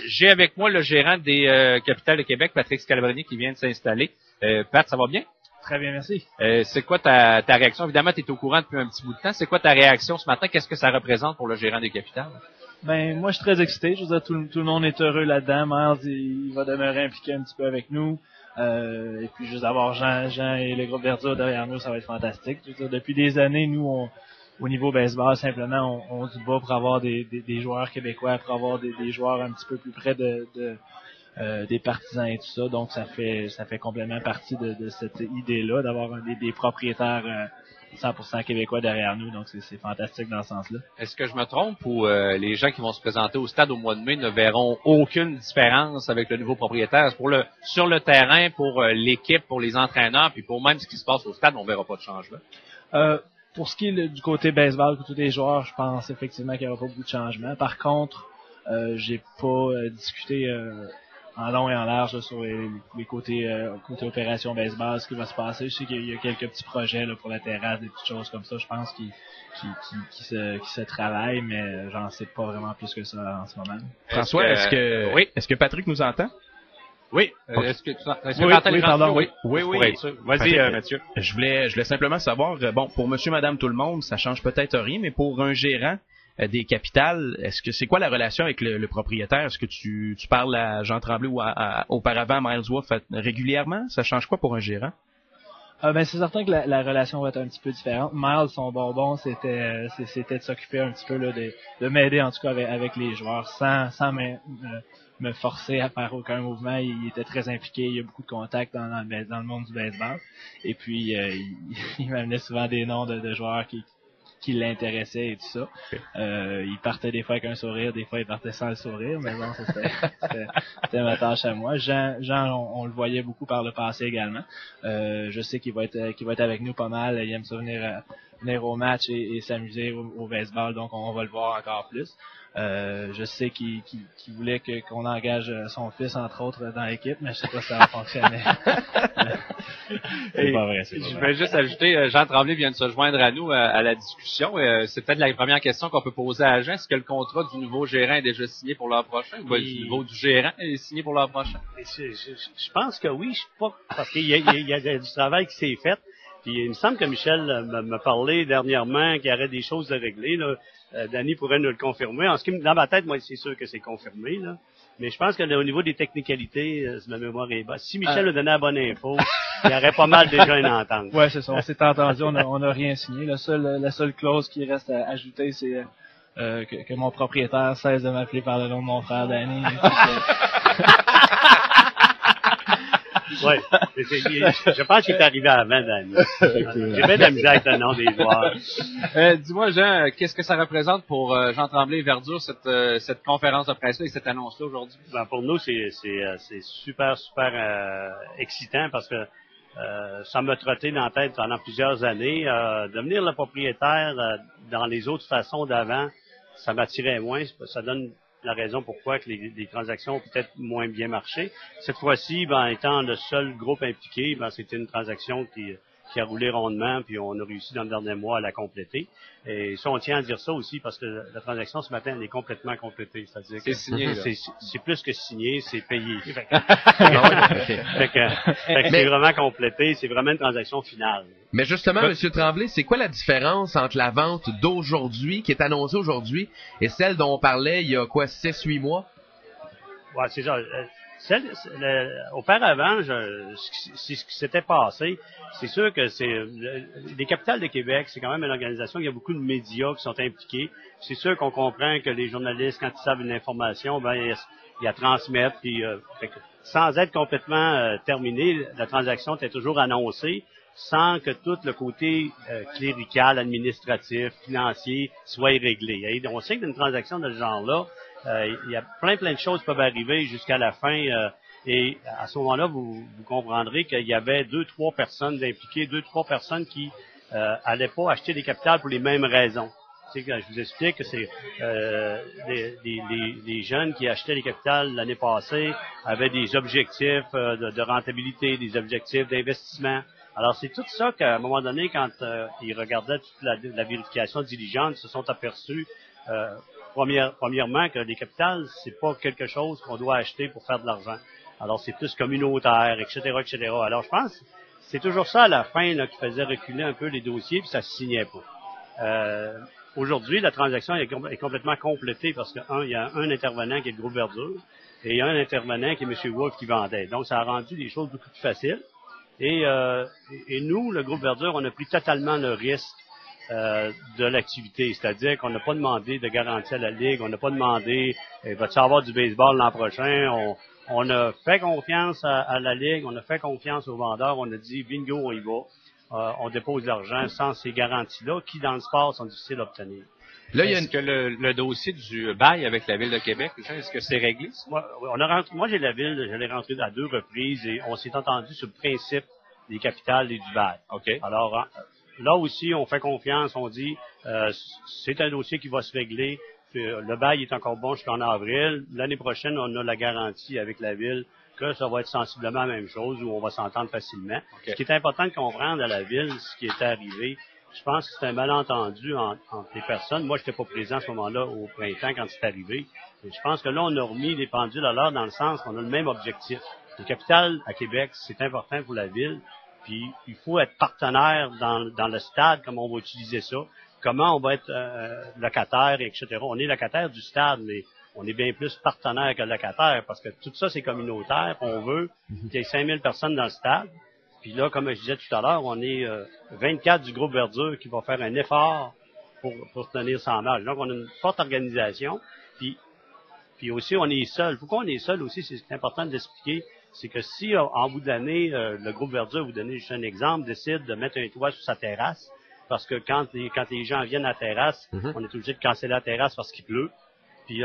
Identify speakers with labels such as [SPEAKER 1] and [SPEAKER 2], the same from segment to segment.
[SPEAKER 1] J'ai avec moi le gérant des Capitales de Québec, Patrick Scalabrini, qui vient de s'installer. Pat, ça va bien?
[SPEAKER 2] Très bien, merci.
[SPEAKER 1] C'est quoi ta réaction? Évidemment, tu es au courant depuis un petit bout de temps. C'est quoi ta réaction ce matin? Qu'est-ce que ça représente pour le gérant des Capitales?
[SPEAKER 2] Ben, moi, je suis très excité. Je veux dire, tout le monde est heureux là-dedans. Miles, il va demeurer impliqué un petit peu avec nous. Et puis, juste d'avoir Jean et le groupe Verdure derrière nous, ça va être fantastique. Je veux dire, depuis des années, nous, au niveau baseball, simplement, on se bat pour avoir des joueurs québécois, pour avoir des joueurs un petit peu plus près des partisans et tout ça. Donc, ça fait complètement partie de cette idée-là, d'avoir des propriétaires 100% québécois derrière nous. Donc, c'est fantastique dans ce sens-là.
[SPEAKER 1] Est-ce que je me trompe ou les gens qui vont se présenter au stade au mois de mai ne verront aucune différence avec le nouveau propriétaire? Sur le terrain, pour l'équipe, pour les entraîneurs, puis pour même ce qui se passe au stade, on verra pas de changement?
[SPEAKER 2] Pour ce qui est du côté baseball, pour tous les joueurs, je pense effectivement qu'il n'y aura pas beaucoup de changements. Par contre, j'ai pas discuté en long et en large là, sur les côtés opération baseball, ce qui va se passer. Je sais qu'il y a quelques petits projets là, pour la terrasse, des petites choses comme ça, je pense qui se travaillent, mais j'en sais pas vraiment plus que ça en ce moment.
[SPEAKER 3] François, est-ce que Patrick nous entend?
[SPEAKER 1] Oui.
[SPEAKER 3] Okay.
[SPEAKER 1] Est-ce que tu entends
[SPEAKER 2] oui, pardon, oui.
[SPEAKER 3] Oui.
[SPEAKER 1] Vas-y, Mathieu.
[SPEAKER 3] Je voulais simplement savoir, bon, pour monsieur, madame, tout le monde, ça change peut-être rien, mais pour un gérant des Capitales, c'est quoi la relation avec le propriétaire? Est-ce que tu parles à Jean Tremblay ou auparavant à Miles Wolff régulièrement? Ça change quoi pour un gérant?
[SPEAKER 2] Ben c'est certain que la relation va être un petit peu différente. Miles, son bonbon, c'était de s'occuper un petit peu là, de m'aider en tout cas avec les joueurs sans me forcer à faire aucun mouvement. Il était très impliqué, il y a beaucoup de contacts dans le monde du baseball. Et puis il m'amenait souvent des noms de joueurs qui l'intéressaient et tout ça. Okay. Il partait des fois avec un sourire, des fois il partait sans le sourire, mais bon, c'était ma tâche à moi. Jean on le voyait beaucoup par le passé également. Je sais qu'il va être avec nous pas mal. Il aime ça venir au match et s'amuser au baseball, donc on va le voir encore plus. Je sais qu'il voulait qu'on engage son fils, entre autres, dans l'équipe, mais je sais pas si ça va fonctionner.
[SPEAKER 1] C'est pas vrai, je vais juste ajouter, Jean Tremblay vient de se joindre à nous à la discussion. C'est peut-être la première question qu'on peut poser à Jean. Est-ce que le contrat du nouveau gérant est déjà signé pour l'an prochain? Ou du niveau du gérant est signé pour l'an prochain?
[SPEAKER 4] Je pense que oui, je sais pas, parce qu'il y a du travail qui s'est fait. Puis il me semble que Michel m'a parlé dernièrement qu'il y aurait des choses à régler. Là. Danny pourrait nous le confirmer. Dans ma tête, moi, c'est sûr que c'est confirmé. Là. Mais je pense que au niveau des technicalités, si ma mémoire est basse, si Michel a donné la bonne info, il y aurait pas mal déjà une entente.
[SPEAKER 2] Ouais, c'est ça. On s'est entendu, on a rien signé. La seule clause qui reste à ajouter, c'est que mon propriétaire cesse de m'appeler par le nom de mon frère Danny.
[SPEAKER 4] Ouais, je pense qu'il est arrivé avant, Danny. J'ai bien de la misère avec le nom des joueurs.
[SPEAKER 1] Dis-moi, Jean, qu'est-ce que ça représente pour Jean Tremblay et Verdure, cette conférence de presse-là et cette annonce-là aujourd'hui?
[SPEAKER 4] Ben, pour nous, c'est super excitant parce que ça m'a trotté dans la tête pendant plusieurs années. Devenir le propriétaire dans les autres façons d'avant, ça m'attirait moins. Ça donne la raison pourquoi que les transactions ont peut-être moins bien marché. Cette fois-ci, étant le seul groupe impliqué, c'était une transaction qui a roulé rondement, puis on a réussi dans le dernier mois à la compléter. Et ça, on tient à dire ça aussi, parce que la transaction ce matin, elle est complètement complétée. C'est-à-dire que
[SPEAKER 1] signé,
[SPEAKER 4] c'est plus que signé, c'est payé. C'est vraiment complété, c'est vraiment une transaction finale.
[SPEAKER 5] Mais justement, M. Tremblay, c'est quoi la différence entre la vente d'aujourd'hui, qui est annoncée aujourd'hui, et celle dont on parlait il y a 6-8 mois?
[SPEAKER 4] Ouais, c'est ça. Auparavant, ce qui s'était passé, c'est sûr que les Capitales de Québec, c'est quand même une organisation, il y a beaucoup de médias qui sont impliqués. C'est sûr qu'on comprend que les journalistes, quand ils savent une information, ils la transmettent. Puis, sans être complètement terminée, la transaction était toujours annoncée, sans que tout le côté clérical, administratif, financier soit réglé. Et on sait que dans une transaction de ce genre-là, il y a plein de choses qui peuvent arriver jusqu'à la fin. Et à ce moment-là, vous comprendrez qu'il y avait 2-3 personnes impliquées, 2-3 personnes qui allaient pas acheter des capitales pour les mêmes raisons. Tu sais, je vous explique que c'est des jeunes qui achetaient les capitales l'année passée avaient des objectifs de rentabilité, des objectifs d'investissement. Alors, c'est tout ça qu'à un moment donné, quand ils regardaient toute la vérification diligente, ils se sont aperçus premièrement, que les capitales, c'est pas quelque chose qu'on doit acheter pour faire de l'argent. Alors, c'est plus communautaire, etc., etc. Alors, je pense, c'est toujours ça à la fin, là, qui faisait reculer un peu les dossiers, puis ça se signait pas. Aujourd'hui, la transaction est complètement complétée parce que, il y a un intervenant qui est le groupe Verdure, et il y a un intervenant qui est M. Wolf qui vendait. Donc, ça a rendu les choses beaucoup plus faciles. Et nous, le groupe Verdure, on a pris totalement le risque de l'activité. C'est-à-dire qu'on n'a pas demandé de garantie à la Ligue, on n'a pas demandé va-t-il avoir du baseball l'an prochain? On a fait confiance à la Ligue, on a fait confiance aux vendeurs, on a dit bingo, on y va. On dépose l'argent sans ces garanties-là, qui dans le sport sont difficiles à obtenir.
[SPEAKER 1] Là, est-ce que le dossier du bail avec la Ville de Québec, est-ce que c'est réglé?
[SPEAKER 4] Moi, j'ai la Ville, je l'ai rentré à 2 reprises et on s'est entendu sur le principe des capitales et du bail.
[SPEAKER 1] OK.
[SPEAKER 4] Alors, là aussi, on fait confiance, on dit c'est un dossier qui va se régler. Le bail est encore bon jusqu'en avril. L'année prochaine, on a la garantie avec la Ville que ça va être sensiblement la même chose, où on va s'entendre facilement. Okay. Ce qui est important de comprendre à la Ville, ce qui est arrivé, je pense que c'est un malentendu entre les personnes. Moi, je n'étais pas présent à ce moment-là au printemps quand c'est arrivé. Et je pense que là, on a remis les pendules à l'heure dans le sens qu'on a le même objectif. Le capital à Québec, c'est important pour la Ville. Puis, il faut être partenaire dans le stade, comment on va utiliser ça, comment on va être locataire, etc. On est locataire du stade, mais on est bien plus partenaire que locataire, parce que tout ça, c'est communautaire. On veut qu'il y ait 5000 personnes dans le stade. Puis là, comme je disais tout à l'heure, on est 24 du groupe Verdure qui va faire un effort pour tenir son âge. Donc, on a une forte organisation. Puis aussi, on est seul. Pourquoi on est seul aussi, c'est important de l'expliquer. C'est que si, en bout d'année, le groupe Verdure, vous donnez juste un exemple, décide de mettre un toit sur sa terrasse, parce que quand les gens viennent à la terrasse, on est obligé de canceller la terrasse parce qu'il pleut. Puis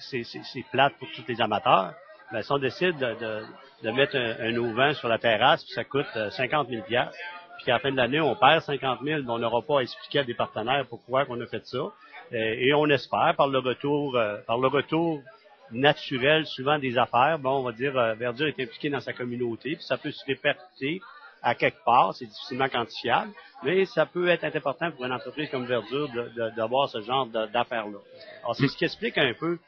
[SPEAKER 4] c'est plate pour tous les amateurs. Mais si on décide de mettre un auvent sur la terrasse, puis ça coûte 50 000 $, puis qu'à la fin de l'année, on perd 50 000, mais on n'aura pas à expliquer à des partenaires pourquoi on a fait ça. Et on espère, par le retour naturel, souvent des affaires, on va dire, Verdure est impliqué dans sa communauté, puis ça peut se répercuter à quelque part, c'est difficilement quantifiable, mais ça peut être important pour une entreprise comme Verdure d'avoir ce genre d'affaires-là. Alors, c'est ce qui explique un peu,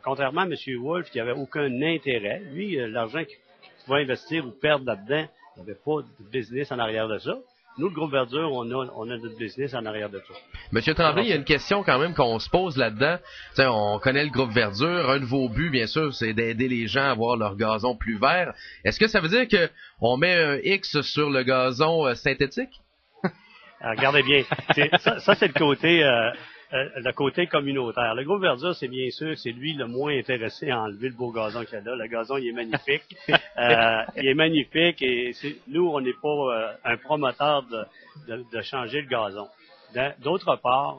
[SPEAKER 4] contrairement à M. Wolf, qui avait aucun intérêt, lui, l'argent qu'il pouvait investir ou perdre là-dedans, il n'y avait pas de business en arrière de ça. Nous, le groupe Verdure, on a notre business en arrière de ça.
[SPEAKER 5] Monsieur Tremblay, il y a une question quand même qu'on se pose là-dedans. T'sais, on connaît le groupe Verdure. Un de vos buts, bien sûr, c'est d'aider les gens à avoir leur gazon plus vert. Est-ce que ça veut dire que on met un X sur le gazon synthétique?
[SPEAKER 4] Regardez bien. Ça, c'est le côté communautaire. Le groupe Verdure, c'est bien sûr, c'est lui le moins intéressé à enlever le beau gazon qu'il y a là. Le gazon, il est magnifique. Il est magnifique et nous, on n'est pas un promoteur de changer le gazon. D'autre part,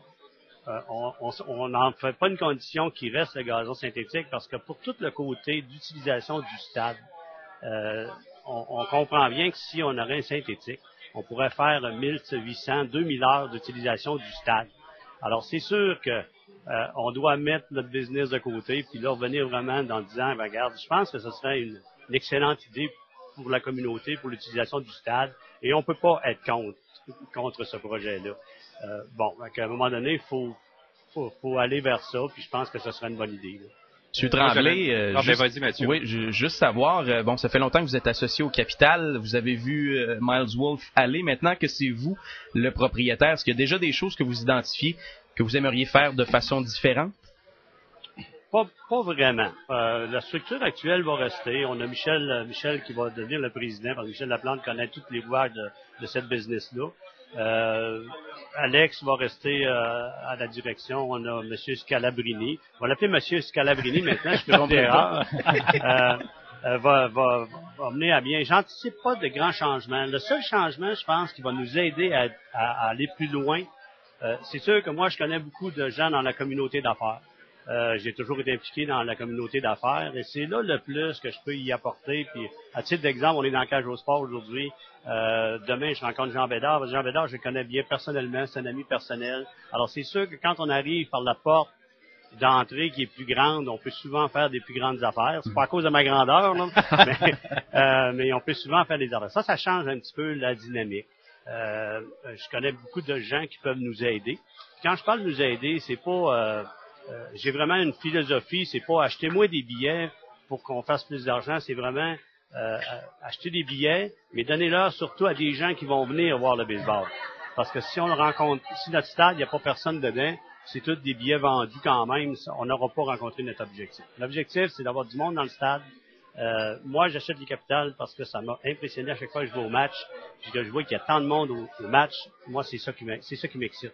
[SPEAKER 4] on n'en fait pas une condition qui reste le gazon synthétique parce que pour tout le côté d'utilisation du stade, on comprend bien que si on aurait un synthétique, on pourrait faire 1800, 2000 heures d'utilisation du stade. Alors, c'est sûr que on doit mettre notre business de côté, puis là, revenir vraiment dans 10 ans, regarde, je pense que ce serait une excellente idée pour la communauté, pour l'utilisation du stade, et on peut pas être contre ce projet-là. À un moment donné, il faut aller vers ça, puis je pense que ce serait une bonne idée. Là.
[SPEAKER 3] Monsieur Tremblay,
[SPEAKER 1] vas-y, Mathieu.
[SPEAKER 3] Oui, juste savoir, ça fait longtemps que vous êtes associé au capital, vous avez vu Miles Wolf aller, maintenant que c'est vous le propriétaire, est-ce qu'il y a déjà des choses que vous identifiez que vous aimeriez faire de façon différente?
[SPEAKER 4] Pas vraiment. La structure actuelle va rester. On a Michel qui va devenir le président, parce que Michel Laplante connaît tous les rouages de cette business-là. Alex va rester à la direction. On a M. Scalabrini. On va l'appeler M. Scalabrini maintenant, je peux pas d'erreur. Va mener à bien. J'anticipe pas de grands changements. Le seul changement, je pense, qui va nous aider à aller plus loin, c'est sûr que moi, je connais beaucoup de gens dans la communauté d'affaires. J'ai toujours été impliqué dans la communauté d'affaires et c'est là le plus que je peux y apporter. Puis, à titre d'exemple, on est dans Cage au Sport aujourd'hui. Demain, je rencontre Jean Bédard. Jean Bédard, je le connais bien personnellement, c'est un ami personnel. Alors, c'est sûr que quand on arrive par la porte d'entrée qui est plus grande, on peut souvent faire des plus grandes affaires. C'est pas à cause de ma grandeur, là, mais on peut souvent faire des affaires. Ça change un petit peu la dynamique. Je connais beaucoup de gens qui peuvent nous aider. Quand je parle de nous aider, c'est pas j'ai vraiment une philosophie, c'est pas acheter moins des billets pour qu'on fasse plus d'argent, c'est vraiment acheter des billets, mais donnez-leur surtout à des gens qui vont venir voir le baseball. Parce que si si notre stade, il n'y a pas personne dedans, c'est tous des billets vendus quand même, on n'aura pas rencontré notre objectif. L'objectif, c'est d'avoir du monde dans le stade. Moi, j'achète les Capitals parce que ça m'a impressionné à chaque fois que je vais au match. Puis que je vois qu'il y a tant de monde au match. Moi, c'est ça qui m'excite.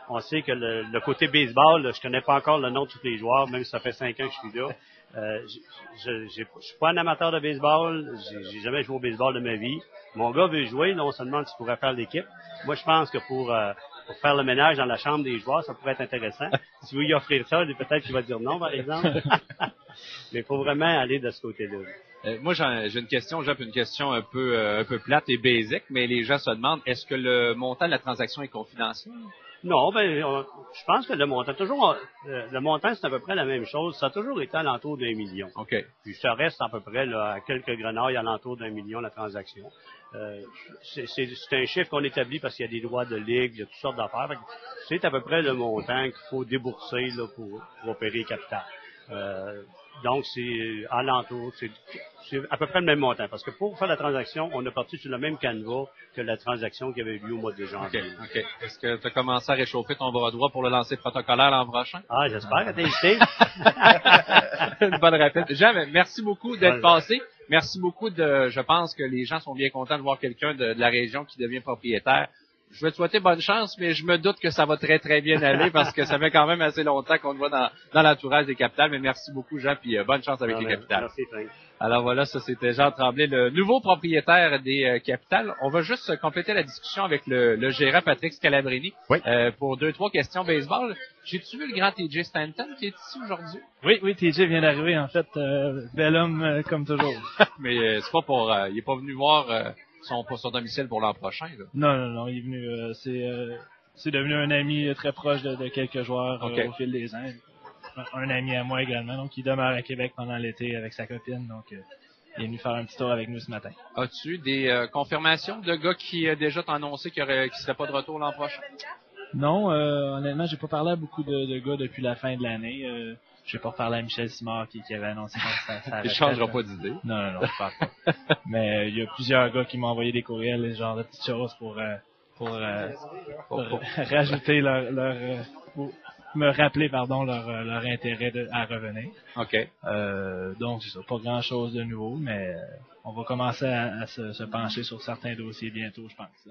[SPEAKER 4] On sait que le côté baseball, là, je connais pas encore le nom de tous les joueurs, même si ça fait 5 ans que je suis là. Je suis pas un amateur de baseball. J'ai jamais joué au baseball de ma vie. Mon gars veut jouer, là, on se demande s'il pourrait faire l'équipe. Moi, je pense que pour faire le ménage dans la chambre des joueurs, ça pourrait être intéressant. Si vous lui offrir ça, peut-être qu'il va dire non, par exemple. Mais il faut vraiment aller de ce côté-là.
[SPEAKER 1] Moi, j'ai une question, une question un peu plate et basique, mais les gens se demandent, est-ce que le montant de la transaction est confidentiel?
[SPEAKER 4] Non, je pense que le montant, c'est à peu près la même chose. Ça a toujours été alentour d'1 million.
[SPEAKER 1] OK.
[SPEAKER 4] Puis ça reste à peu près là, à quelques grenailles alentour d'1 million la transaction. C'est un chiffre qu'on établit parce qu'il y a des droits de ligue, il y a toutes sortes d'affaires. C'est à peu près le montant qu'il faut débourser là, pour opérer capital. Donc, c'est alentour, c'est à peu près le même montant. Parce que pour faire la transaction, on a parti sur le même canevas que la transaction qui avait eu lieu au mois de janvier.
[SPEAKER 1] OK. Est-ce que tu as commencé à réchauffer ton bras droit pour le lancer protocolaire l'an prochain?
[SPEAKER 4] Ah, j'espère que t'es invité.
[SPEAKER 1] Une bonne rappel. Jean, merci beaucoup d'être passé. Merci beaucoup je pense que les gens sont bien contents de voir quelqu'un de la région qui devient propriétaire. Je vais te souhaiter bonne chance, mais je me doute que ça va très, très bien aller parce que ça fait quand même assez longtemps qu'on te voit dans l'entourage des Capitals. Mais merci beaucoup, Jean, puis bonne chance avec les Capitals.
[SPEAKER 4] Merci, Frank.
[SPEAKER 1] Alors voilà, ça c'était Jean Tremblay, le nouveau propriétaire des Capitals. On va juste compléter la discussion avec le gérant Patrick Scalabrini pour 2-3 questions baseball. J'ai-tu vu le grand TJ Stanton qui est ici aujourd'hui?
[SPEAKER 2] Oui, TJ vient d'arriver, en fait. Bel homme, comme toujours.
[SPEAKER 1] Mais c'est pas pour... il est pas venu voir son domicile pour l'an prochain, là.
[SPEAKER 2] Non, il est venu... c'est devenu un ami très proche de quelques joueurs au fil des ans. Un ami à moi également, donc il demeure à Québec pendant l'été avec sa copine, donc il est venu faire un petit tour avec nous ce matin.
[SPEAKER 1] As-tu eu des confirmations de gars qui déjà t'ont annoncé qu'ils seraient pas de retour l'an prochain?
[SPEAKER 2] Non, honnêtement, j'ai pas parlé à beaucoup de gars depuis la fin de l'année. J'ai pas reparlé à Michel Simard qui avait annoncé ça.
[SPEAKER 1] Il changera pas d'idée.
[SPEAKER 2] Non, je pense pas. Mais il y a plusieurs gars qui m'ont envoyé des courriels, ce genre de petites choses pour rajouter me rappeler, leur intérêt à revenir.
[SPEAKER 1] OK.
[SPEAKER 2] Donc, c'est ça. Pas grand chose de nouveau, mais on va commencer à se pencher sur certains dossiers bientôt, je pense.